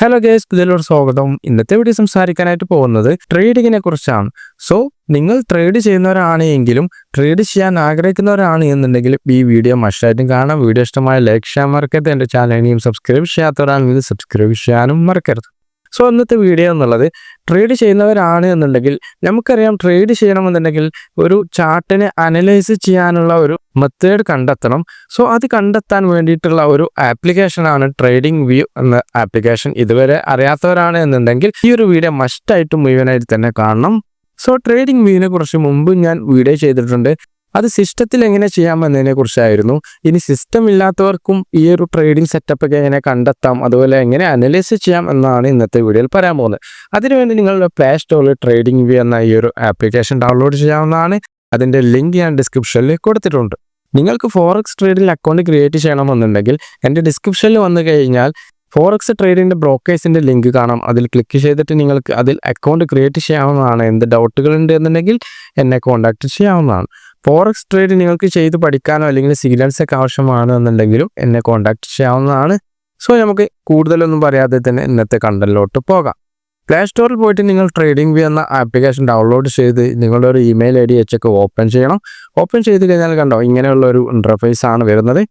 Hello guys, ഇതിലൊരു സ്വാഗതം. ഇന്നത്തെ വീഡിയോ സംസാരിക്കാനായിട്ട് പോകുന്നത് ട്രേഡിങ്ങിനെ കുറിച്ചാണ്. നിങ്ങൾ ട്രേഡ് ചെയ്യുന്നവരാണ് എങ്കിലും ട്രേഡ് ചെയ്യാൻ ആഗ്രഹിക്കുന്നവരാണ് എന്നുണ്ടെങ്കിൽ ഈ വീഡിയോ മസ്റ്റായിട്ടും കാണാം. വീഡിയോ ഇഷ്ടമായ ലൈക്ക് ചെയ്യാൻ മറക്കരുത്. എൻ്റെ ചാനലിനെയും സബ്സ്ക്രൈബ് ചെയ്യാത്തവരാണെങ്കിൽ സബ്സ്ക്രൈബ് ചെയ്യാനും മറക്കരുത്. ഇന്നത്തെ വീഡിയോ എന്നുള്ളത് ട്രേഡ് ചെയ്യുന്നവരാണ് എന്നുണ്ടെങ്കിൽ നമുക്കറിയാം, ട്രേഡ് ചെയ്യണമെന്നുണ്ടെങ്കിൽ ഒരു ചാർട്ടിനെ അനലൈസ് ചെയ്യാനുള്ള ഒരു മെത്തേഡ് കണ്ടെത്തണം. അത് കണ്ടെത്താൻ വേണ്ടിയിട്ടുള്ള ഒരു ആപ്ലിക്കേഷനാണ് ട്രേഡിംഗ് വ്യൂ എന്ന ആപ്ലിക്കേഷൻ. ഇതുവരെ അറിയാത്തവരാണ് എന്നുണ്ടെങ്കിൽ ഈ ഒരു വീഡിയോ മസ്റ്റായിട്ട് മുഴുവനായിട്ട് തന്നെ കാണണം. ട്രേഡിംഗ് വ്യൂവിനെ കുറിച്ച് മുമ്പ് ഞാൻ വീഡിയോ ചെയ്തിട്ടുണ്ട്. അത് സിസ്റ്റത്തിൽ എങ്ങനെ ചെയ്യാമെന്നതിനെ കുറിച്ചായിരുന്നു. ഇനി സിസ്റ്റം ഇല്ലാത്തവർക്കും ഈ ഒരു ട്രേഡിംഗ് സെറ്റപ്പ് ഒക്കെ എങ്ങനെ കണ്ടെത്താം, അതുപോലെ എങ്ങനെ അനലൈസ് ചെയ്യാം എന്നാണ് ഇന്നത്തെ വീഡിയോയിൽ പറയാൻ പോകുന്നത്. അതിനുവേണ്ടി നിങ്ങളുടെ പ്ലേ സ്റ്റോറിൽ ട്രേഡിംഗ് വ്യൂ എന്ന ഈ ഒരു ആപ്ലിക്കേഷൻ ഡൗൺലോഡ് ചെയ്യാവുന്നതാണ്. അതിൻ്റെ ലിങ്ക് ഞാൻ ഡിസ്ക്രിപ്ഷനിൽ കൊടുത്തിട്ടുണ്ട്. നിങ്ങൾക്ക് ഫോറക്സ് ട്രേഡിൽ അക്കൗണ്ട് ക്രിയേറ്റ് ചെയ്യണമെന്നുണ്ടെങ്കിൽ എൻ്റെ ഡിസ്ക്രിപ്ഷനിൽ വന്നു കഴിഞ്ഞാൽ ഫോറക്സ് ട്രേഡിൻ്റെ ബ്രോക്കേഴ്സിൻ്റെ ലിങ്ക് കാണാം. അതിൽ ക്ലിക്ക് ചെയ്തിട്ട് നിങ്ങൾക്ക് അതിൽ അക്കൗണ്ട് ക്രിയേറ്റ് ചെയ്യാവുന്നതാണ്. എന്ത് ഡൗട്ടുകൾ ഉണ്ട് എന്നുണ്ടെങ്കിൽ എന്നെ കോൺടാക്ട് ചെയ്യാവുന്നതാണ്. ഫോറക്സ് ട്രേഡ് നിങ്ങൾക്ക് ചെയ്ത് പഠിക്കാനോ അല്ലെങ്കിൽ സിഗ്നൽസ് ഒക്കെ ആവശ്യമാണ് എന്നുണ്ടെങ്കിലും എന്നെ കോൺടാക്ട് ചെയ്യാവുന്നതാണ്. നമുക്ക് കൂടുതലൊന്നും പറയാതെ തന്നെ ഇന്നത്തെ കണ്ടന്റിലോട്ട് പോകാം. പ്ലേ സ്റ്റോറിൽ പോയിട്ട് നിങ്ങൾ ട്രേഡിംഗ് വ്യൂ എന്ന ആപ്ലിക്കേഷൻ ഡൗൺലോഡ് ചെയ്ത് നിങ്ങളുടെ ഒരു ഇമെയിൽ ID വെച്ചൊക്കെ ഓപ്പൺ ചെയ്യണം. ഓപ്പൺ ചെയ്ത് കഴിഞ്ഞാൽ കണ്ടോ, ഇങ്ങനെയുള്ള ഒരു ഇൻ്റർഫേസ് ആണ് വരുന്നത്.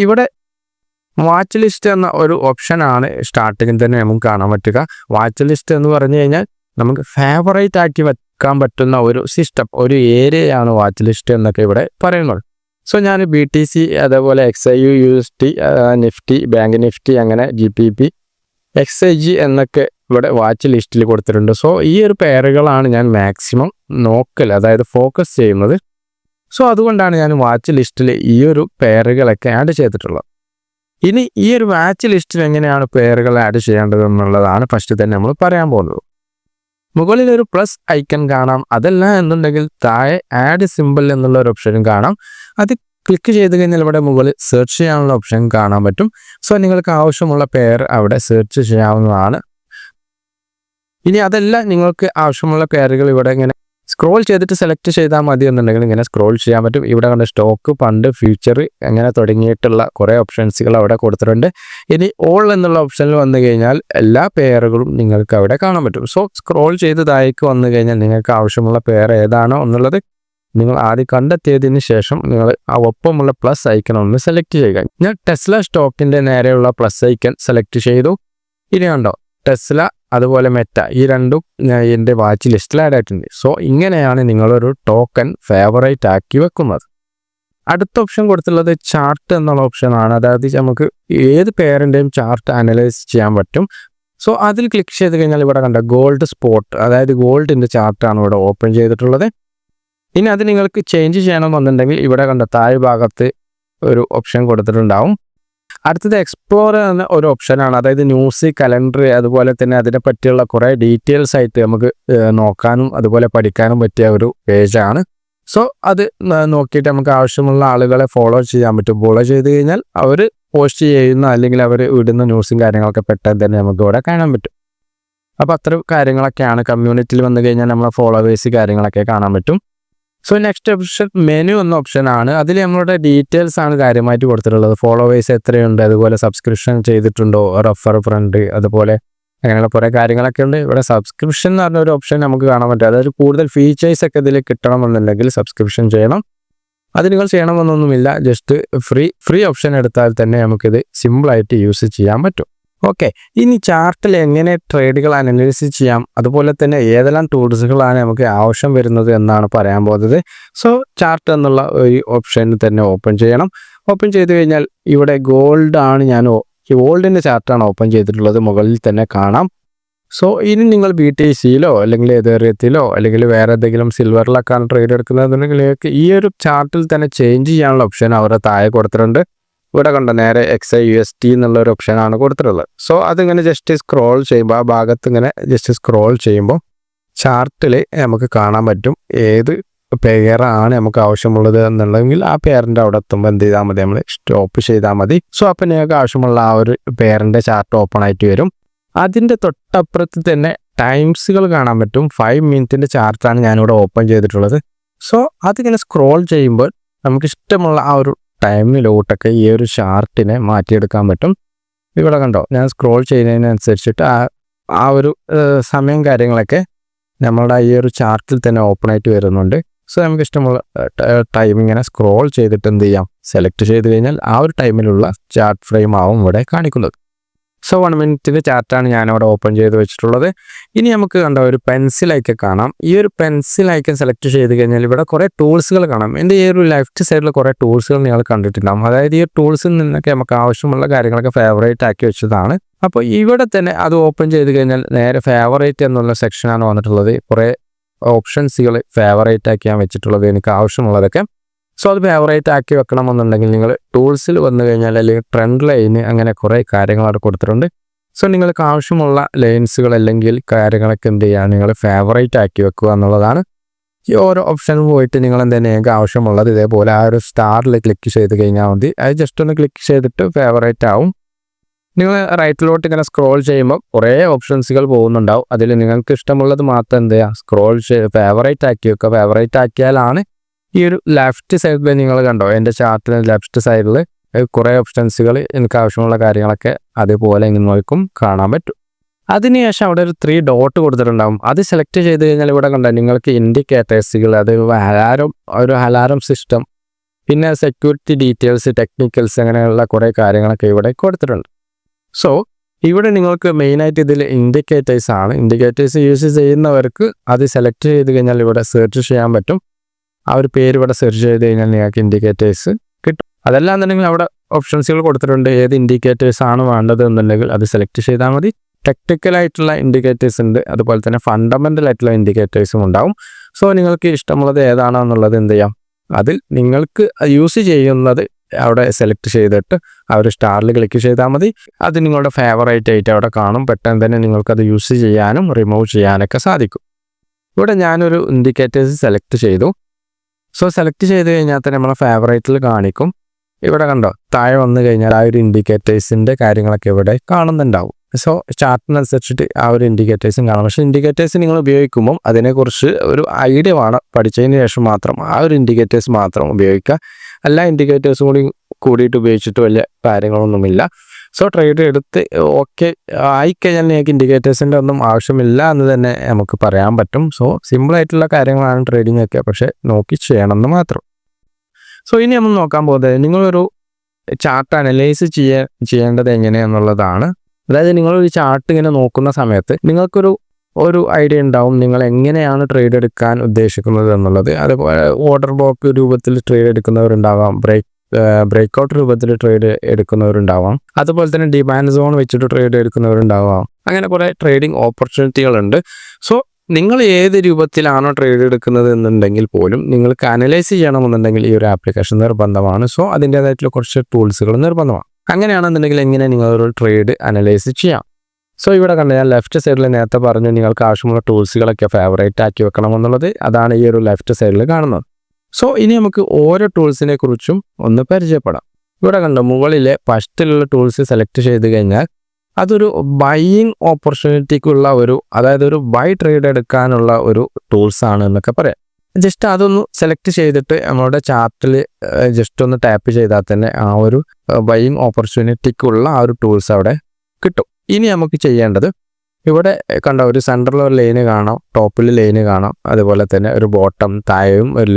ഇവിടെ വാച്ച് ലിസ്റ്റ് എന്ന ഒരു ഓപ്ഷനാണ് സ്റ്റാർട്ടിങ്ങിൽ തന്നെ നമുക്ക് കാണാൻ പറ്റുക. വാച്ച് ലിസ്റ്റ് എന്ന് പറഞ്ഞു കഴിഞ്ഞാൽ നമുക്ക് ഫേവറേറ്റ് ആക്കി വെക്കാൻ പറ്റുന്ന ഒരു സിസ്റ്റം, ഒരു ഏരിയയാണ് വാച്ച് ലിസ്റ്റ് എന്നൊക്കെ ഇവിടെ പറയുന്നത്. ഞാൻ BTC, അതേപോലെ XIU, UST, Nifty, bank Nifty, അങ്ങനെ GPP, XIG എന്നൊക്കെ ഇവിടെ വാച്ച് ലിസ്റ്റിൽ കൊടുത്തിട്ടുണ്ട്. ഈ ഒരു പേരുകളാണ് ഞാൻ മാക്സിമം നോക്കൽ, അതായത് ഫോക്കസ് ചെയ്യുന്നത്. അതുകൊണ്ടാണ് ഞാൻ വാച്ച് ലിസ്റ്റിൽ ഈ ഒരു പേരുകളൊക്കെ ആഡ് ചെയ്തിട്ടുള്ളത്. ഇനി ഈ ഒരു വാച്ച് ലിസ്റ്റിൽ എങ്ങനെയാണ് പേരുകൾ ആഡ് ചെയ്യേണ്ടത് എന്നുള്ളതാണ് ഫസ്റ്റ് തന്നെ നമ്മൾ പറയാൻ പോകുന്നത്. മുകളിൽ ഒരു പ്ലസ് ഐക്കൺ കാണാം. അതല്ല എന്നുണ്ടെങ്കിൽ താഴെ ആഡ് സിമ്പിൾ എന്നുള്ള ഒരു ഓപ്ഷനും കാണാം. അത് ക്ലിക്ക് ചെയ്ത് കഴിഞ്ഞാൽ ഇവിടെ മുകളിൽ സെർച്ച് ചെയ്യാനുള്ള ഓപ്ഷൻ കാണാൻ പറ്റും. നിങ്ങൾക്ക് ആവശ്യമുള്ള പേര് അവിടെ സെർച്ച് ചെയ്യാവുന്നതാണ്. ഇനി അതല്ല, നിങ്ങൾക്ക് ആവശ്യമുള്ള പേരുകൾ ഇവിടെ ഇങ്ങനെ സ്ക്രോൾ ചെയ്തിട്ട് സെലക്ട് ചെയ്താൽ മതി എന്നുണ്ടെങ്കിൽ ഇങ്ങനെ സ്ക്രോൾ ചെയ്യാൻ പറ്റും. ഇവിടെ കണ്ട സ്റ്റോക്ക്, ഫണ്ട്, ഫ്യൂച്ചർ അങ്ങനെ തുടങ്ങിയിട്ടുള്ള കുറേ ഓപ്ഷൻസുകൾ അവിടെ കൊടുത്തിട്ടുണ്ട്. ഇനി ഓൾ എന്നുള്ള ഓപ്ഷനിൽ വന്നു കഴിഞ്ഞാൽ എല്ലാ പേരുകളും നിങ്ങൾക്ക് അവിടെ കാണാൻ പറ്റും. സ്ക്രോൾ ചെയ്ത് താഴേക്ക് വന്നു കഴിഞ്ഞാൽ നിങ്ങൾക്ക് ആവശ്യമുള്ള പേര് ഏതാണോ എന്നുള്ളത് നിങ്ങൾ ആദ്യം കണ്ടെത്തിയതിന് ശേഷം നിങ്ങൾ ആ ഒപ്പമുള്ള പ്ലസ് ഐക്കൺ ഒന്ന് സെലക്ട് ചെയ്യുക. ഞാൻ ടെസ്ല സ്റ്റോക്കിൻ്റെ നേരെയുള്ള പ്ലസ് ഐക്കൺ സെലക്ട് ചെയ്തു. ഇനി കണ്ടോ, ടെസ്ല അതുപോലെ മെറ്റ, ഈ രണ്ടും എൻ്റെ വാച്ച് ലിസ്റ്റിൽ ആഡ് ആയിട്ടുണ്ട്. ഇങ്ങനെയാണ് നിങ്ങളൊരു ടോക്കൺ ഫേവറേറ്റ് ആക്കി വെക്കുന്നത്. അടുത്ത ഓപ്ഷൻ കൊടുത്തുള്ളത് ചാർട്ട് എന്നുള്ള ഓപ്ഷനാണ്. അതായത് നമുക്ക് ഏത് പേരിൻ്റെയും ചാർട്ട് അനലൈസ് ചെയ്യാൻ പറ്റും. അതിൽ ക്ലിക്ക് ചെയ്ത് കഴിഞ്ഞാൽ ഇവിടെ കണ്ട ഗോൾഡ് സ്പോട്ട്, അതായത് ഗോൾഡിൻ്റെ ചാർട്ടാണ് ഇവിടെ ഓപ്പൺ ചെയ്തിട്ടുള്ളത്. ഇനി അത് നിങ്ങൾക്ക് ചേഞ്ച് ചെയ്യണമെന്നുണ്ടെങ്കിൽ ഇവിടെ കണ്ട താഴെ ഭാഗത്ത് ഒരു ഓപ്ഷൻ കൊടുത്തിട്ടുണ്ടാവും. അടുത്തത് എക്സ്പ്ലോറർ എന്ന ഒരു ഓപ്ഷനാണ്. അതായത് ന്യൂസ്, കലണ്ടർ, അതുപോലെ തന്നെ അതിനെ പറ്റിയുള്ള കുറേ ഡീറ്റെയിൽസ് ആയിട്ട് നമുക്ക് നോക്കാനും അതുപോലെ പഠിക്കാനും പറ്റിയ ഒരു പേജാണ്. അത് നോക്കിയിട്ട് നമുക്ക് ആവശ്യമുള്ള ആളുകളെ ഫോളോ ചെയ്യാൻ പറ്റും. ഫോളോ ചെയ്ത് കഴിഞ്ഞാൽ അവർ പോസ്റ്റ് ചെയ്യുന്ന അല്ലെങ്കിൽ അവർ ഇടുന്ന ന്യൂസും കാര്യങ്ങളൊക്കെ പെട്ടെന്ന് തന്നെ നമുക്ക് ഇവിടെ കാണാൻ പറ്റും. അപ്പോൾ അത്ര കാര്യങ്ങളൊക്കെയാണ്. കമ്മ്യൂണിറ്റിയിൽ വന്നു കഴിഞ്ഞാൽ നമ്മളെ ഫോളോവേഴ്സ് കാര്യങ്ങളൊക്കെ കാണാൻ പറ്റും. നെക്സ്റ്റ് ഓപ്ഷൻ മെനു എന്ന ഓപ്ഷനാണ്. അതിൽ നമ്മളുടെ ഡീറ്റെയിൽസ് ആണ് കാര്യമായിട്ട് കൊടുത്തിട്ടുള്ളത്. ഫോളോവേഴ്സ് എത്രയുണ്ട്, അതുപോലെ സബ്സ്ക്രിപ്ഷൻ ചെയ്തിട്ടുണ്ടോ, റെഫർ ഫ്രണ്ട്, അതുപോലെ അങ്ങനെയുള്ള കുറേ കാര്യങ്ങളൊക്കെ ഉണ്ട്. ഇവിടെ സബ്സ്ക്രിപ്ഷൻ എന്ന് പറഞ്ഞ ഒരു ഓപ്ഷൻ നമുക്ക് കാണാൻ പറ്റും. അതായത് കൂടുതൽ ഫീച്ചേഴ്സ് ഒക്കെ ഇതിൽ കിട്ടണമെന്നുണ്ടെങ്കിൽ സബ്സ്ക്രിപ്ഷൻ ചെയ്യണം. അത് നിങ്ങൾ ചെയ്യണമെന്നൊന്നുമില്ല, ജസ്റ്റ് ഫ്രീ ഓപ്ഷൻ എടുത്താൽ തന്നെ നമുക്കിത് സിമ്പിളായിട്ട് യൂസ് ചെയ്യാൻ പറ്റും. ഓക്കെ, ഇനി ചാർട്ടിൽ എങ്ങനെ ട്രേഡുകൾ അനലൈസ് ചെയ്യാം, അതുപോലെ തന്നെ ഏതെല്ലാം ടൂൾസുകളാണ് നമുക്ക് ആവശ്യം വരുന്നത് എന്നാണ് പറയാൻ പോകുന്നത്. ചാർട്ട് എന്നുള്ള ഒരു ഓപ്ഷനിൽ തന്നെ ഓപ്പൺ ചെയ്യണം. ഓപ്പൺ ചെയ്ത് കഴിഞ്ഞാൽ ഇവിടെ ഗോൾഡിൻ്റെ ചാർട്ടാണ് ഓപ്പൺ ചെയ്തിട്ടുള്ളത്, മുകളിൽ തന്നെ കാണാം. ഇനി നിങ്ങൾ BTCയിലോ അല്ലെങ്കിൽ എതേറിയത്തിലോ അല്ലെങ്കിൽ വേറെ എന്തെങ്കിലും സിൽവറിലൊക്കെയാണ് ട്രേഡ് എടുക്കുന്നതെന്നുണ്ടെങ്കിൽ ഈ ഒരു ചാർട്ടിൽ തന്നെ ചേഞ്ച് ചെയ്യാനുള്ള ഓപ്ഷൻ അവരുടെ താഴെ കൊടുത്തിട്ടുണ്ട്. ഇവിടെ കണ്ട നേരെ XIUST എന്നുള്ളൊരു ഓപ്ഷനാണ് കൊടുത്തിട്ടുള്ളത്. അതിങ്ങനെ ജസ്റ്റ് സ്ക്രോൾ ചെയ്യുമ്പോൾ ആ ഭാഗത്ത് ഇങ്ങനെ ജസ്റ്റ് സ്ക്രോൾ ചെയ്യുമ്പോൾ ചാർട്ടിൽ നമുക്ക് കാണാൻ പറ്റും ഏത് പെയറാണ് നമുക്ക് ആവശ്യമുള്ളത് എന്നുണ്ടെങ്കിൽ ആ പെയറിൻ്റെ അവിടെ എത്തുമ്പോൾ എന്ത് ചെയ്താൽ മതി, നമ്മൾ സ്റ്റോപ്പ് ചെയ്താൽ മതി. അപ്പോൾ നിങ്ങൾക്ക് ആവശ്യമുള്ള ആ ഒരു പെയറിൻ്റെ ചാർട്ട് ഓപ്പൺ ആയിട്ട് വരും. അതിൻ്റെ തൊട്ടപ്പുറത്ത് തന്നെ ടൈംസുകൾ കാണാൻ പറ്റും. 5 മിനിറ്റിൻ്റെ ചാർട്ടാണ് ഞാനിവിടെ ഓപ്പൺ ചെയ്തിട്ടുള്ളത്. അതിങ്ങനെ സ്ക്രോൾ ചെയ്യുമ്പോൾ നമുക്ക് ഇഷ്ടമുള്ള ആ ഒരു ടൈമിലോട്ടൊക്കെ ഈ ഒരു ചാർട്ടിനെ മാറ്റിയെടുക്കാൻ പറ്റും. ഇവിടെ കണ്ടോ, ഞാൻ സ്ക്രോൾ ചെയ്യുന്നതിനനുസരിച്ചിട്ട് ആ ഒരു സമയം കാര്യങ്ങളൊക്കെ നമ്മളുടെ ഈ ഒരു ചാർട്ടിൽ തന്നെ ഓപ്പൺ ആയിട്ട് വരുന്നുണ്ട്. സോ നമുക്ക് ഇഷ്ടമുള്ള ടൈം ഇങ്ങനെ സ്ക്രോൾ ചെയ്തിട്ട് എന്ത് ചെയ്യാം, സെലക്ട് ചെയ്ത് കഴിഞ്ഞാൽ ആ ഒരു ടൈമിലുള്ള ചാർട്ട് ഫ്രെയിം ആവും ഇവിടെ കാണിക്കുന്നത്. സോ 1 മിനിറ്റിൻ്റെ ചാർട്ടാണ് ഞാനവിടെ ഓപ്പൺ ചെയ്ത് വെച്ചിട്ടുള്ളത്. ഇനി നമുക്ക് കണ്ടോ ഒരു പെൻസിൽ ഐക്കൺ കാണാം. ഈ ഒരു പെൻസിൽ ഐക്കൺ സെലക്ട് ചെയ്ത് കഴിഞ്ഞാൽ ഇവിടെ കുറേ ടൂൾസുകൾ കാണാം. എൻ്റെ ഈ ഒരു ലെഫ്റ്റ് സൈഡിൽ കുറേ ടൂൾസുകൾ നിങ്ങൾ കണ്ടിട്ടുണ്ടാകും. അതായത് ഈ ടൂൾസിൽ നിന്നൊക്കെ നമുക്ക് ആവശ്യമുള്ള കാര്യങ്ങളൊക്കെ ഫേവറേറ്റ് ആക്കി വെച്ചതാണ്. അപ്പോൾ ഇവിടെ തന്നെ അത് ഓപ്പൺ ചെയ്ത് കഴിഞ്ഞാൽ നേരെ ഫേവറേറ്റ് എന്നുള്ള സെക്ഷനാണ് വന്നിട്ടുള്ളത്. കുറേ ഓപ്ഷൻസുകൾ ഫേവറേറ്റ് ആക്കി ഞാൻ വെച്ചിട്ടുള്ളത് എനിക്ക് ആവശ്യമുള്ളതൊക്കെ. സോ അത് ഫേവറേറ്റ് ആക്കി വെക്കണമെന്നുണ്ടെങ്കിൽ നിങ്ങൾ ടൂൾസിൽ വന്നു കഴിഞ്ഞാൽ അല്ലെങ്കിൽ ട്രെൻഡ് ലൈന് അങ്ങനെ കുറേ കാര്യങ്ങൾ അവിടെ കൊടുത്തിട്ടുണ്ട്. സോ നിങ്ങൾക്ക് ആവശ്യമുള്ള ലൈൻസുകൾ അല്ലെങ്കിൽ കാര്യങ്ങളൊക്കെ എന്ത് ചെയ്യുക, നിങ്ങൾ ഫേവറേറ്റ് ആക്കി വെക്കുക എന്നുള്ളതാണ്. ഈ ഓരോ ഓപ്ഷനും പോയിട്ട് നിങ്ങൾ എന്തെങ്കിലും നിങ്ങൾക്ക് ആവശ്യമുള്ളത് ഇതേപോലെ ആ ഒരു സ്റ്റാറിൽ ക്ലിക്ക് ചെയ്ത് കഴിഞ്ഞാൽ മതി. അത് ജസ്റ്റ് ഒന്ന് ക്ലിക്ക് ചെയ്തിട്ട് ഫേവറേറ്റ് ആവും. നിങ്ങൾ റൈറ്റിലോട്ട് ഇങ്ങനെ സ്ക്രോൾ ചെയ്യുമ്പോൾ കുറേ ഓപ്ഷൻസുകൾ പോകുന്നുണ്ടാവും. അതിൽ നിങ്ങൾക്ക് ഇഷ്ടമുള്ളത് മാത്രം എന്ത് ചെയ്യുക, സ്ക്രോൾ ഫേവറേറ്റ് ആക്കി വെക്കുക. ഫേവറേറ്റ് ആക്കിയാലാണ് ഈ ഒരു ലെഫ്റ്റ് സൈഡിൽ നിങ്ങൾ കണ്ടോ എൻ്റെ ചാർട്ടിന് ലെഫ്റ്റ് സൈഡിൽ കുറേ ഓപ്ഷൻസുകൾ എനിക്ക് ആവശ്യമുള്ള കാര്യങ്ങളൊക്കെ അതേപോലെ നിങ്ങൾക്കും കാണാൻ പറ്റും. അതിനുശേഷം അവിടെ ഒരു 3 ഡോട്ട് കൊടുത്തിട്ടുണ്ടാകും. അത് സെലക്ട് ചെയ്ത് കഴിഞ്ഞാൽ ഇവിടെ കണ്ടോ നിങ്ങൾക്ക് ഇൻഡിക്കേറ്റേഴ്സുകൾ, അത് അലാറം സിസ്റ്റം, പിന്നെ സെക്യൂരിറ്റി ഡീറ്റെയിൽസ്, ടെക്നിക്കൽസ്, അങ്ങനെയുള്ള കുറേ കാര്യങ്ങളൊക്കെ ഇവിടെ കൊടുത്തിട്ടുണ്ട്. സോ ഇവിടെ നിങ്ങൾക്ക് മെയിനായിട്ട് ഇതിൽ ഇൻഡിക്കേറ്റേഴ്സ് ആണ്. ഇൻഡിക്കേറ്റേഴ്സ് യൂസ് ചെയ്യുന്നവർക്ക് അത് സെലക്ട് ചെയ്ത് കഴിഞ്ഞാൽ ഇവിടെ സെർച്ച് ചെയ്യാൻ പറ്റും. ആ ഒരു പേര് ഇവിടെ സെർച്ച് ചെയ്ത് കഴിഞ്ഞാൽ നിങ്ങൾക്ക് ഇൻഡിക്കേറ്റേഴ്സ് കിട്ടും. അതല്ലാന്നുണ്ടെങ്കിൽ അവിടെ ഓപ്ഷൻസുകൾ കൊടുത്തിട്ടുണ്ട്. ഏത് ഇൻഡിക്കേറ്റേഴ്സ് ആണ് വേണ്ടത് എന്നുണ്ടെങ്കിൽ അത് സെലക്ട് ചെയ്താൽ മതി. ടെക്നിക്കലായിട്ടുള്ള ഇൻഡിക്കേറ്റേഴ്സ് ഉണ്ട്, അതുപോലെ തന്നെ ഫണ്ടമെൻ്റൽ ആയിട്ടുള്ള ഇൻഡിക്കേറ്റേഴ്സും ഉണ്ടാവും. സോ നിങ്ങൾക്ക് ഇഷ്ടമുള്ളത് ഏതാണോ എന്നുള്ളത് എന്ത് ചെയ്യാം, അതിൽ നിങ്ങൾക്ക് യൂസ് ചെയ്യുന്നത് അവിടെ സെലക്ട് ചെയ്തിട്ട് ആ ഒരു സ്റ്റാറിൽ ക്ലിക്ക് ചെയ്താൽ മതി. അത് നിങ്ങളുടെ ഫേവറേറ്റ് ആയിട്ട് അവിടെ കാണും. പെട്ടെന്ന് തന്നെ നിങ്ങൾക്കത് യൂസ് ചെയ്യാനും റിമൂവ് ചെയ്യാനൊക്കെ സാധിക്കും. ഇവിടെ ഞാനൊരു ഇൻഡിക്കേറ്റേഴ്സ് സെലക്ട് ചെയ്തു. സോ സെലക്ട് ചെയ്ത് കഴിഞ്ഞാൽ തന്നെ നമ്മളെ ഫേവറേറ്റിൽ കാണിക്കും. ഇവിടെ കണ്ടോ താഴെ വന്നു കഴിഞ്ഞാൽ ആ ഒരു ഇൻഡിക്കേറ്റേഴ്സിൻ്റെ കാര്യങ്ങളൊക്കെ ഇവിടെ കാണുന്നുണ്ടാവും. സോ ചാർട്ടിനനുസരിച്ചിട്ട് ആ ഒരു ഇൻഡിക്കേറ്റേഴ്സും കാണാം. പക്ഷേ ഇൻഡിക്കേറ്റേഴ്സ് നിങ്ങൾ ഉപയോഗിക്കുമ്പം അതിനെക്കുറിച്ച് ഒരു ഐഡിയ വേണം. പഠിച്ചതിന് ശേഷം മാത്രം ആ ഒരു ഇൻഡിക്കേറ്റേഴ്സ് മാത്രം ഉപയോഗിക്കുക. എല്ലാ ഇൻഡിക്കേറ്റേഴ്സും കൂടിയിട്ട് ഉപയോഗിച്ചിട്ട് വലിയ കാര്യങ്ങളൊന്നുമില്ല. സോ ട്രേഡ് എടുത്ത് ഓക്കെ ആയിക്കഴിഞ്ഞാൽ നിങ്ങൾക്ക് ഇൻഡിക്കേറ്റേഴ്സിൻ്റെ ഒന്നും ആവശ്യമില്ല എന്ന് തന്നെ നമുക്ക് പറയാൻ പറ്റും. സോ സിമ്പിളായിട്ടുള്ള കാര്യങ്ങളാണ് ട്രേഡിംഗ് ഒക്കെ, പക്ഷേ നോക്കി ചെയ്യണമെന്ന് മാത്രം. സോ ഇനി നമ്മൾ നോക്കാൻ പോകുന്നത് നിങ്ങളൊരു ചാർട്ട് അനലൈസ് ചെയ്യേണ്ടത് എങ്ങനെയാണെന്നുള്ളതാണ്. അതായത് നിങ്ങളൊരു ചാർട്ട് ഇങ്ങനെ നോക്കുന്ന സമയത്ത് നിങ്ങൾക്കൊരു ഐഡിയ ഉണ്ടാവും നിങ്ങൾ എങ്ങനെയാണ് ട്രേഡ് എടുക്കാൻ ഉദ്ദേശിക്കുന്നത് എന്നുള്ളത്. അതുപോലെ ഓർഡർ ബ്ലോക്ക് രൂപത്തിൽ ട്രേഡ് എടുക്കുന്നവരുണ്ടാവാം, ബ്രേക്ക്ഔട്ട് രൂപത്തിൽ ട്രേഡ് എടുക്കുന്നവരുണ്ടാവാം, അതുപോലെ തന്നെ ഡിമാൻഡ് സോൺ വെച്ചിട്ട് ട്രേഡ് എടുക്കുന്നവരുണ്ടാവാം. അങ്ങനെ കുറേ ട്രേഡിംഗ് ഓപ്പർച്യൂണിറ്റികളുണ്ട്. സോ നിങ്ങൾ ഏത് രൂപത്തിലാണോ ട്രേഡ് എടുക്കുന്നത് എന്നുണ്ടെങ്കിൽ പോലും നിങ്ങൾക്ക് അനലൈസ് ചെയ്യണമെന്നുണ്ടെങ്കിൽ ഈ ഒരു ആപ്ലിക്കേഷൻ നിർബന്ധമാണ്. സോ അതിൻ്റേതായിട്ടുള്ള കുറച്ച് ടൂൾസുകൾ നിർബന്ധമാണ്. അങ്ങനെയാണെന്നുണ്ടെങ്കിൽ എങ്ങനെ നിങ്ങളൊരു ട്രേഡ് അനലൈസ് ചെയ്യാം. സോ ഇവിടെ കണ്ട ഞാൻ ലെഫ്റ്റ് സൈഡിൽ നേരത്തെ പറഞ്ഞു നിങ്ങൾക്ക് ആവശ്യമുള്ള ടൂൾസുകളൊക്കെ ഫേവറേറ്റ് ആക്കി വെക്കണമെന്നുള്ളത്. അതാണ് ഈ ഒരു ലെഫ്റ്റ് സൈഡിൽ കാണുന്നത്. സോ ഇനി നമുക്ക് ഓരോ ടൂൾസിനെ കുറിച്ചും ഒന്ന് പരിചയപ്പെടാം. ഇവിടെ കണ്ടോ മുകളിലെ ഫസ്റ്റിലുള്ള ടൂൾസ് സെലക്ട് ചെയ്ത് കഴിഞ്ഞാൽ അതൊരു ബൈയിങ് ഓപ്പർച്യൂണിറ്റിക്കുള്ള അതായത് ഒരു ബൈ ട്രേഡ് എടുക്കാനുള്ള ഒരു ടൂൾസാണ് എന്നൊക്കെ പറയാം. ജസ്റ്റ് അതൊന്ന് സെലക്ട് ചെയ്തിട്ട് നമ്മളുടെ ചാർട്ടിൽ ജസ്റ്റ് ഒന്ന് ടാപ്പ് ചെയ്താൽ തന്നെ ആ ഒരു ബൈയിങ് ഓപ്പർച്യൂണിറ്റിക്കുള്ള ആ ഒരു ടൂൾസ് അവിടെ കിട്ടും. ഇനി നമുക്ക് ചെയ്യേണ്ടത് ഇവിടെ കണ്ട ഒരു സെൻറ്ററിൽ ഒരു ലൈന് കാണാം, ടോപ്പിൽ ലൈന് കാണാം, അതുപോലെ തന്നെ ഒരു ബോട്ടം താഴെയും ഒരു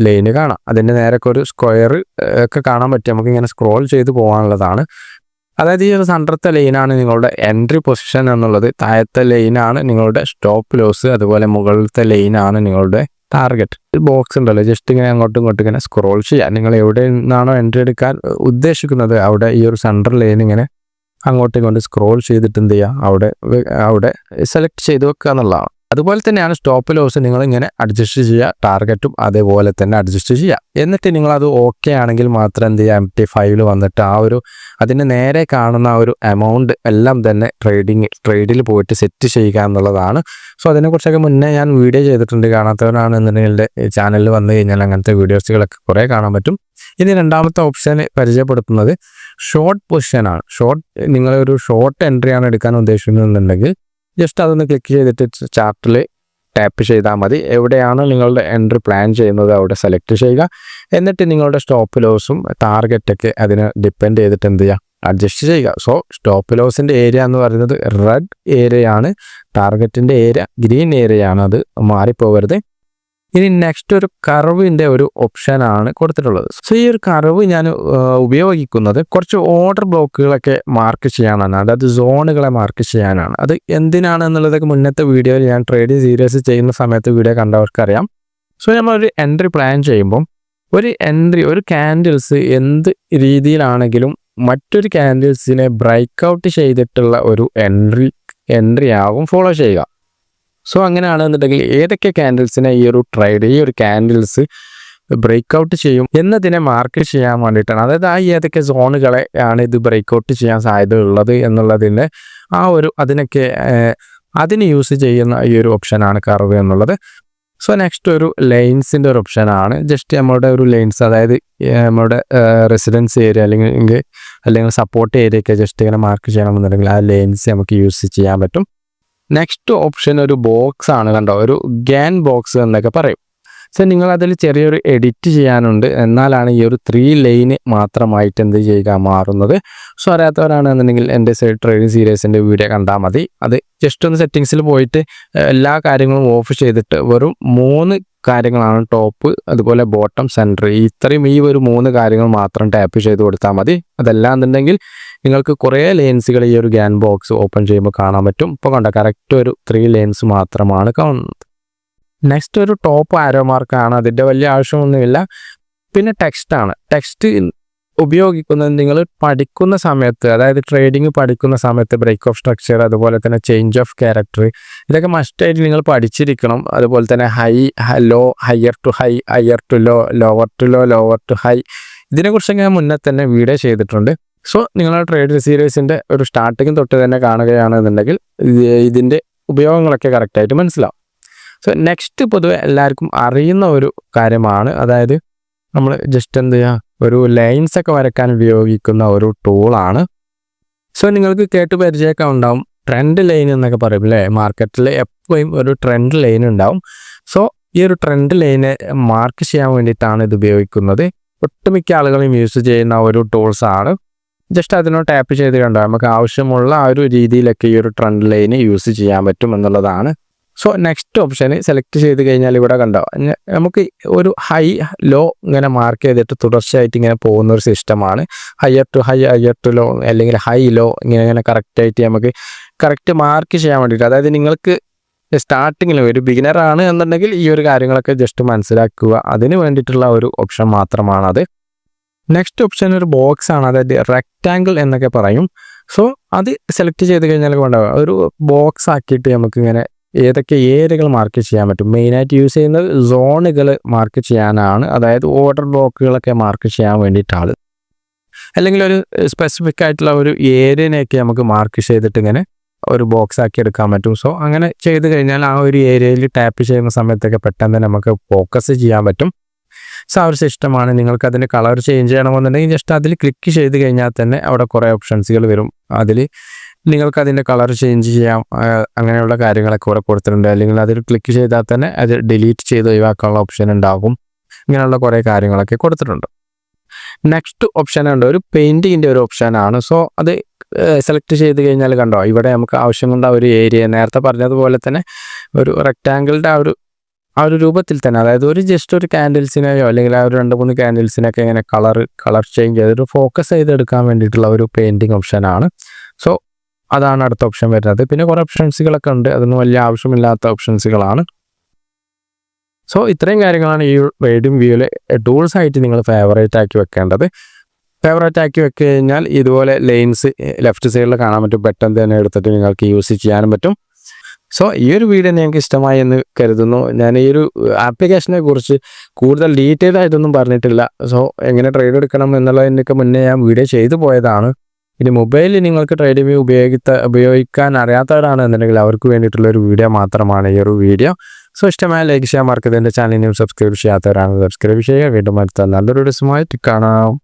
ലൈന് കാണാം. അതിൻ്റെ നേരൊക്കെ ഒരു സ്ക്വയർ ഒക്കെ കാണാൻ പറ്റും. നമുക്ക് ഇങ്ങനെ സ്ക്രോൾ ചെയ്ത് പോകാനുള്ളതാണ്. അതായത് ഈ ഒരു സെൻറ്ററത്തെ ലൈനാണ് നിങ്ങളുടെ എൻട്രി പൊസിഷൻ എന്നുള്ളത്, താഴത്തെ ലൈനാണ് നിങ്ങളുടെ സ്റ്റോപ്പ് ലോസ്, അതുപോലെ മുകളിലത്തെ ലൈനാണ് നിങ്ങളുടെ ടാർഗറ്റ്. ബോക്സ് ഉണ്ടല്ലോ, ജസ്റ്റ് ഇങ്ങനെ അങ്ങോട്ടും ഇങ്ങോട്ടും ഇങ്ങനെ സ്ക്രോൾ ചെയ്യാം. നിങ്ങൾ എവിടെ നിന്നാണോ എൻട്രി എടുക്കാൻ ഉദ്ദേശിക്കുന്നത് അവിടെ ഈ ഒരു സെൻട്രൽ ലൈൻ ഇങ്ങനെ അങ്ങോട്ടും ഇങ്ങോട്ടും സ്ക്രോൾ ചെയ്തിട്ട് എന്ത് ചെയ്യുക, അവിടെ സെലക്ട് ചെയ്ത് വെക്കുക എന്നുള്ളതാണ്. അതുപോലെ തന്നെയാണ് സ്റ്റോപ്പ് ലോസ് നിങ്ങളിങ്ങനെ അഡ്ജസ്റ്റ് ചെയ്യുക, ടാർഗറ്റും അതേപോലെ തന്നെ അഡ്ജസ്റ്റ് ചെയ്യുക. എന്നിട്ട് നിങ്ങളത് ഓക്കെ ആണെങ്കിൽ മാത്രം എന്ത് ചെയ്യുക, MT5 വന്നിട്ട് അതിന് നേരെ കാണുന്ന ആ ഒരു എമൗണ്ട് എല്ലാം തന്നെ ട്രേഡിൽ പോയിട്ട് സെറ്റ് ചെയ്യുക എന്നുള്ളതാണ്. സോ അതിനെക്കുറിച്ചൊക്കെ മുന്നേ ഞാൻ വീഡിയോ ചെയ്തിട്ടുണ്ട്. കാണാത്തവരാണെന്നുണ്ടെങ്കിൽ ചാനലിൽ വന്നു കഴിഞ്ഞാൽ അങ്ങനത്തെ വീഡിയോസുകളൊക്കെ കുറേ കാണാൻ പറ്റും. ഇനി രണ്ടാമത്തെ ഓപ്ഷൻ പരിചയപ്പെടുത്തുന്നത് ഷോർട്ട് പൊസിഷനാണ്. നിങ്ങളൊരു ഷോർട്ട് എൻട്രിയാണ് എടുക്കാൻ ഉദ്ദേശിക്കുന്നുണ്ടെങ്കിൽ ജസ്റ്റ് അതൊന്ന് ക്ലിക്ക് ചെയ്തിട്ട് ചാർട്ടിൽ ടാപ്പ് ചെയ്താൽ മതി. എവിടെയാണ് നിങ്ങളുടെ എൻട്രി പ്ലാൻ ചെയ്യുന്നത് അവിടെ സെലക്ട് ചെയ്യുക. എന്നിട്ട് നിങ്ങളുടെ സ്റ്റോപ്പ് ലോസും ടാർഗറ്റൊക്കെ അതിനെ ഡിപ്പെൻഡ് ചെയ്തിട്ട് എന്ത് ചെയ്യുക, അഡ്ജസ്റ്റ് ചെയ്യുക. സോ സ്റ്റോപ്പ് ലോസിൻ്റെ ഏരിയ എന്ന് പറയുന്നത് റെഡ് ഏരിയയാണ്, ടാർഗറ്റിൻ്റെ ഏരിയ ഗ്രീൻ ഏരിയയാണ്, അത് മാറിപ്പോകരുത്. ഇനി നെക്സ്റ്റ് ഒരു കർവിൻ്റെ ഒരു ഓപ്ഷനാണ് കൊടുത്തിട്ടുള്ളത്. സോ ഈ ഒരു കർവ് ഞാൻ ഉപയോഗിക്കുന്നത് കുറച്ച് ഓർഡർ ബ്ലോക്കുകളൊക്കെ മാർക്ക് ചെയ്യാനാണ്, അതായത് സോണുകളെ മാർക്ക് ചെയ്യാനാണ്. അത് എന്തിനാണ് എന്നുള്ളതൊക്കെ മുന്നത്തെ വീഡിയോയിൽ ഞാൻ ട്രേഡിംഗ് സീരീസ് ചെയ്യുന്ന സമയത്ത് വീഡിയോ കണ്ടവർക്കറിയാം. സോ നമ്മളൊരു എൻട്രി പ്ലാൻ ചെയ്യുമ്പം ഒരു ക്യാൻഡിൽസ് എന്ത് രീതിയിലാണെങ്കിലും മറ്റൊരു ക്യാൻഡിൽസിനെ ബ്രേക്ക് ഔട്ട് ചെയ്തിട്ടുള്ള ഒരു എൻട്രി ആകും ഫോളോ ചെയ്യുക. സോ അങ്ങനെയാണെന്നുണ്ടെങ്കിൽ ഏതൊക്കെ ക്യാൻഡിൽസിനെ ഈ ഒരു ക്യാൻഡിൽസ് ബ്രേക്ക് ഔട്ട് ചെയ്യും എന്നതിനെ മാർക്ക് ചെയ്യാൻ വേണ്ടിയിട്ടാണ്, അതായത് ഏതൊക്കെ സോണുകളെ ആണ് ഇത് ബ്രേക്ക് ഔട്ട് ചെയ്യാൻ സാധ്യത ഉള്ളത് എന്നുള്ളതിൻ്റെ അതിന് യൂസ് ചെയ്യുന്ന ഈ ഒരു ഓപ്ഷനാണ് കർവ് എന്നുള്ളത്. സോ നെക്സ്റ്റ് ഒരു ലൈൻസിൻ്റെ ഒരു ഓപ്ഷനാണ്. ജസ്റ്റ് നമ്മളുടെ ഒരു ലൈൻസ്, അതായത് നമ്മുടെ റെസിഡൻസ് ഏരിയ അല്ലെങ്കിൽ സപ്പോർട്ട് ഏരിയ ഒക്കെ ജസ്റ്റ് ഇങ്ങനെ മാർക്ക് ചെയ്യണമെന്നുണ്ടെങ്കിൽ ആ ലൈൻസ് നമുക്ക് യൂസ് ചെയ്യാൻ പറ്റും. നെക്സ്റ്റ് ഓപ്ഷൻ ഒരു ബോക്സ് ആണ്, കണ്ടോ, ഒരു ഗാൻ ബോക്സ് എന്നൊക്കെ പറയും. സോ നിങ്ങളതിൽ ചെറിയൊരു എഡിറ്റ് ചെയ്യാനുണ്ട്, എന്നാലാണ് ഈ ഒരു 3 ലൈന് മാത്രമായിട്ട് എന്ത് ചെയ്യുക മാറുന്നത്. സോ അറിയാത്തവരാണെന്നുണ്ടെങ്കിൽ എൻ്റെ ട്രേഡിംഗ് സീരീസിൻ്റെ വീഡിയോ കണ്ടാൽ മതി. അത് ജസ്റ്റ് ഒന്ന് സെറ്റിങ്സിൽ പോയിട്ട് എല്ലാ കാര്യങ്ങളും ഓഫ് ചെയ്തിട്ട് വെറും 3 കാര്യങ്ങളാണ്, ടോപ്പ്, അതുപോലെ ബോട്ടം, സെൻറ്റർ, ഈ ഒരു 3 കാര്യങ്ങൾ മാത്രം ടാപ്പ് ചെയ്ത് കൊടുത്താൽ മതി. അതല്ലാന്നുണ്ടെങ്കിൽ നിങ്ങൾക്ക് കുറേ ലെൻസുകൾ ഈ ഒരു ഗാൻ ബോക്സ് ഓപ്പൺ ചെയ്യുമ്പോൾ കാണാൻ പറ്റും. ഇപ്പോൾ കണ്ട കറക്റ്റ് ഒരു 3 ലെൻസ് മാത്രമാണ് കാണുന്നത്. നെക്സ്റ്റ് ഒരു ടോപ്പ് ആരോ മാർക്കാണ്, അതിൻ്റെ വലിയ ആവശ്യമൊന്നുമില്ല. പിന്നെ ടെക്സ്റ്റ് ഉപയോഗിക്കുന്നത് നിങ്ങൾ പഠിക്കുന്ന സമയത്ത്, അതായത് ട്രേഡിംഗ് പഠിക്കുന്ന സമയത്ത് ബ്രേക്ക് ഓഫ് സ്ട്രക്ചർ, അതുപോലെ തന്നെ ചേഞ്ച് ഓഫ് ക്യാരക്ടർ, ഇതൊക്കെ മസ്റ്റായിട്ട് നിങ്ങൾ പഠിച്ചിരിക്കണം. അതുപോലെ തന്നെ low, higher to high, higher to low, lower to low, lower to high, ഇതിനെക്കുറിച്ചൊക്കെ ഞാൻ മുന്നേ തന്നെ വീഡിയോ ചെയ്തിട്ടുണ്ട്. സോ നിങ്ങളുടെ ട്രേഡിംഗ് സീരീസിൻ്റെ ഒരു സ്റ്റാർട്ടിങ് തൊട്ട് തന്നെ കാണുകയാണെന്നുണ്ടെങ്കിൽ ഇതിൻ്റെ ഉപയോഗങ്ങളൊക്കെ കറക്റ്റായിട്ട് മനസ്സിലാവും. സോ നെക്സ്റ്റ് പൊതുവെ എല്ലാവർക്കും അറിയുന്ന ഒരു കാര്യമാണ്, അതായത് നമ്മൾ ജസ്റ്റ് എന്ത് ചെയ്യുക, ഒരു ലൈൻസ് ഒക്കെ വരയ്ക്കാൻ ഉപയോഗിക്കുന്ന ഒരു ടൂളാണ്. സോ നിങ്ങൾക്ക് കേട്ട് പരിചയമൊക്കെ ഉണ്ടാവും, ട്രെൻഡ് ലൈൻ എന്നൊക്കെ പറയും അല്ലേ. മാർക്കറ്റിൽ എപ്പോഴും ഒരു ട്രെൻഡ് ലൈൻ ഉണ്ടാവും. സോ ഈ ഒരു ട്രെൻഡ് ലൈനെ മാർക്ക് ചെയ്യാൻ വേണ്ടിയിട്ടാണ് ഇത് ഉപയോഗിക്കുന്നത്. ഒട്ടുമിക്ക ആളുകളും യൂസ് ചെയ്യുന്ന ഒരു ടൂൾസാണ്. ജസ്റ്റ് അതിനോട് ടാപ്പ് ചെയ്ത് കണ്ടാൽ നമുക്ക് ആവശ്യമുള്ള ആ ഒരു രീതിയിലൊക്കെ ഈ ഒരു ട്രെൻഡ് ലൈന് യൂസ് ചെയ്യാൻ പറ്റും എന്നുള്ളതാണ്. സോ നെക്സ്റ്റ് ഓപ്ഷന് സെലക്ട് ചെയ്ത് കഴിഞ്ഞാൽ ഇവിടെ കണ്ടോ, നമുക്ക് ഒരു ഹൈ ലോ ഇങ്ങനെ മാർക്ക് ചെയ്തിട്ട് തുടർച്ചയായിട്ട് ഇങ്ങനെ പോകുന്ന ഒരു സിസ്റ്റമാണ്. Higher to high, higher to low, അല്ലെങ്കിൽ ഹൈ ലോ, ഇങ്ങനെ കറക്റ്റായിട്ട് നമുക്ക് കറക്റ്റ് മാർക്ക് ചെയ്യാൻ വേണ്ടിയിട്ട്, അതായത് നിങ്ങൾക്ക് സ്റ്റാർട്ടിങ്ങിൽ ഒരു ബിഗിനറാണ് എന്നുണ്ടെങ്കിൽ ഈ ഒരു കാര്യങ്ങളൊക്കെ ജസ്റ്റ് മനസ്സിലാക്കുക, അതിന് വേണ്ടിയിട്ടുള്ള ഒരു ഓപ്ഷൻ മാത്രമാണത്. നെക്സ്റ്റ് ഓപ്ഷൻ ഒരു ബോക്സ് ആണ്, അതായത് റെക്റ്റാങ്കിൾ എന്നൊക്കെ പറയും. സോ അത് സെലക്ട് ചെയ്ത് കഴിഞ്ഞാൽ ഉണ്ടാവുക ഒരു ബോക്സ് ആക്കിയിട്ട് നമുക്കിങ്ങനെ ഏതൊക്കെ ഏരിയകൾ മാർക്ക് ചെയ്യാൻ പറ്റും. മെയിനായിട്ട് യൂസ് ചെയ്യുന്നത് സോണുകൾ മാർക്ക് ചെയ്യാനാണ്, അതായത് ഓർഡർ ബ്ലോക്കുകളൊക്കെ മാർക്ക് ചെയ്യാൻ വേണ്ടിയിട്ടാണ്. അല്ലെങ്കിൽ ഒരു സ്പെസിഫിക് ആയിട്ടുള്ള ഒരു ഏരിയനെയൊക്കെ നമുക്ക് മാർക്ക് ചെയ്തിട്ട് ഇങ്ങനെ ഒരു ബോക്സ് ആക്കി എടുക്കാൻ പറ്റും. സോ അങ്ങനെ ചെയ്ത് കഴിഞ്ഞാൽ ആ ഒരു ഏരിയയിൽ ടാപ്പ് ചെയ്യുന്ന സമയത്തൊക്കെ പെട്ടെന്ന് നമുക്ക് ഫോക്കസ് ചെയ്യാൻ പറ്റും. സോ ആ ഒരു സിസ്റ്റമാണ്. നിങ്ങൾക്ക് അതിൻ്റെ കളർ ചേഞ്ച് ചെയ്യണമെന്നുണ്ടെങ്കിൽ ജസ്റ്റ് അതിൽ ക്ലിക്ക് ചെയ്ത് കഴിഞ്ഞാൽ തന്നെ അവിടെ കുറേ ഓപ്ഷൻസുകൾ വരും. അതിൽ നിങ്ങൾക്ക് അതിൻ്റെ കളർ ചേഞ്ച് ചെയ്യാം, അങ്ങനെയുള്ള കാര്യങ്ങളൊക്കെ ഇവിടെ കൊടുത്തിട്ടുണ്ട്. അല്ലെങ്കിൽ അതിൽ ക്ലിക്ക് ചെയ്താൽ തന്നെ അത് ഡിലീറ്റ് ചെയ്ത് ഒഴിവാക്കാനുള്ള ഓപ്ഷൻ ഉണ്ടാകും. ഇങ്ങനെയുള്ള കുറേ കാര്യങ്ങളൊക്കെ കൊടുത്തിട്ടുണ്ട്. നെക്സ്റ്റ് ഓപ്ഷൻ ഉണ്ട്, ഒരു പെയിൻറ്റിങ്ങിൻ്റെ ഒരു ഓപ്ഷനാണ്. സോ അത് സെലക്ട് ചെയ്ത് കഴിഞ്ഞാൽ കണ്ടോ, ഇവിടെ നമുക്ക് ആവശ്യമുള്ള ഒരു ഏരിയ നേരത്തെ പറഞ്ഞതുപോലെ തന്നെ ഒരു റെക്റ്റാങ്കിളിൻ്റെ ആ ഒരു രൂപത്തിൽ തന്നെ, അതായത് ജസ്റ്റ് ഒരു ക്യാൻഡിൽസിനെയോ അല്ലെങ്കിൽ ആ ഒരു 2-3 ക്യാൻഡിൽസിനൊക്കെ ഇങ്ങനെ കളർ ചേഞ്ച് ചെയ്തിട്ട് ഫോക്കസ് ചെയ്തെടുക്കാൻ വേണ്ടിയിട്ടുള്ള ഒരു പെയിൻറ്റിങ് ഓപ്ഷനാണ്. സോ അതാണ് അടുത്ത ഓപ്ഷൻ വരുന്നത്. പിന്നെ കുറേ ഓപ്ഷൻസുകളൊക്കെ ഉണ്ട്, അതൊന്നും വലിയ ആവശ്യമില്ലാത്ത ഓപ്ഷൻസുകളാണ്. സോ ഇത്രയും കാര്യങ്ങളാണ് ഈ ട്രേഡിംഗ് വ്യൂവിലെ ടൂൾസ് ആയിട്ട് നിങ്ങൾ ഫേവറേറ്റ് ആക്കി വെക്കേണ്ടത്. ഫേവറേറ്റ് ആക്കി വെച്ച് കഴിഞ്ഞാൽ ഇതുപോലെ ലൈൻസ് ലെഫ്റ്റ് സൈഡിൽ കാണാൻ പറ്റും, പെട്ടെന്ന് തന്നെ എടുത്തിട്ട് നിങ്ങൾക്ക് യൂസ് ചെയ്യാനും പറ്റും. സോ ഈ ഒരു വീഡിയോ നിങ്ങൾക്ക് ഇഷ്ടമായി എന്ന് കരുതുന്നു. ഞാൻ ഈ ഒരു ആപ്ലിക്കേഷനെ കുറിച്ച് കൂടുതൽ ഡീറ്റെയിൽ ആയിട്ടൊന്നും പറഞ്ഞിട്ടില്ല. സോ എങ്ങനെ ട്രേഡ് എടുക്കണം എന്നുള്ളതിനൊക്കെ മുന്നേ ഞാൻ വീഡിയോ ചെയ്തു പോയതാണ്. ഇനി മൊബൈലിൽ നിങ്ങൾക്ക് ട്രേഡിംഗ് ഉപയോഗിക്കാൻ അറിയാത്തവരാണ് എന്നുണ്ടെങ്കിൽ അവർക്ക് വേണ്ടിയിട്ടുള്ള ഒരു വീഡിയോ മാത്രമാണ് ഈ ഒരു വീഡിയോ. സോ ഇഷ്ടമായ ലൈക്ക് ചെയ്യാൻ മറക്കരുത്. എൻ്റെ ചാനലിനും സബ്സ്ക്രൈബ് ചെയ്യാത്തവരാണ് സബ്സ്ക്രൈബ് ചെയ്യുക. വീണ്ടും അടുത്ത നല്ലൊരു ദിവസമായിട്ട് കാണാം.